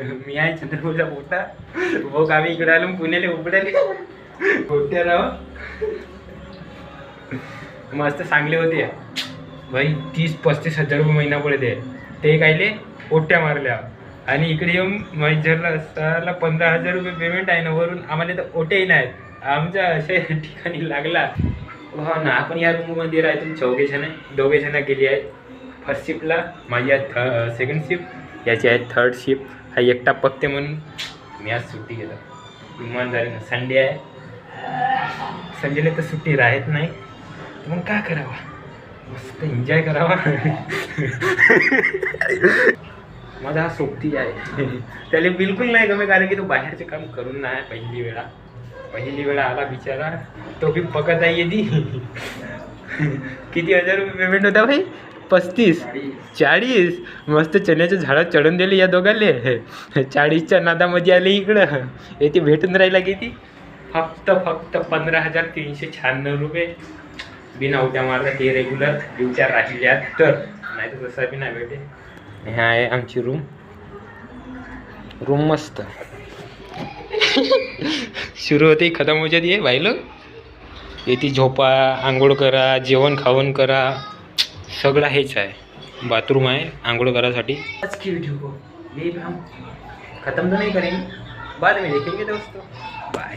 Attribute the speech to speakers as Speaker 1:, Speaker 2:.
Speaker 1: मी आहे चंद्रपूरचा मोठा वो गावी इकडे आलो पुण्याला उघडाले गोट्या राव मस्त चांगले होते भाई 30-35 हजार रुपये महिना पडते ते कायले ओट्या मारल्या आणि इकडे येऊन मैजरला साला 15,000 रुपये पेमेंट आहे ना वरून आम्हाला तर ओट्याही नाहीत आमच्या अशा ठिकाणी लागला हो ना आपण या रूममध्ये राहतो चौघेजण दोघे जण गेली आहेत फर्स्ट शिफ्टला माझी आहे सेकंड शिफ्ट याची आहे थर्ड शिफ्ट हा एकटा पकते म्हणून मी आज सुट्टी घेतो विमान झाली ना संडे आहे संडेला तर सुट्टी राहत नाही मग काय करावं मस्त एन्जॉय करावा माझा हा सोबती आहे त्याला बिलकुल नाही कमी कारण की तो बाहेरचे काम करून नाही पहिली वेळा आला बिचारा तो बी पकत आहे ती किती हजार रुपये पेमेंट होता भाई 35-40 मस्त चण्याच्या झाडात चढून दिले या दोघांले 40च्या नादामध्ये आले इकडं येथे भेटून राहिला किती फक्त 15,396 रुपये बिना उड्या मारला ते रेग्युलर विचार राहिल्या तर नाही तर तसा बी नाही भेटे ह्या आहे आमची रूम मस्त सुरू होते खतम हो जाती है भाई लोग येथे झोपा आंघोळ करा जेवण खावण करा सगळं हेच आहे बाथरूम आहे आंघोळ करासाठी आज की वीडियो को ये हम खत्म तो नहीं करेंगे बाद में देखेंगे दोस्तों बाय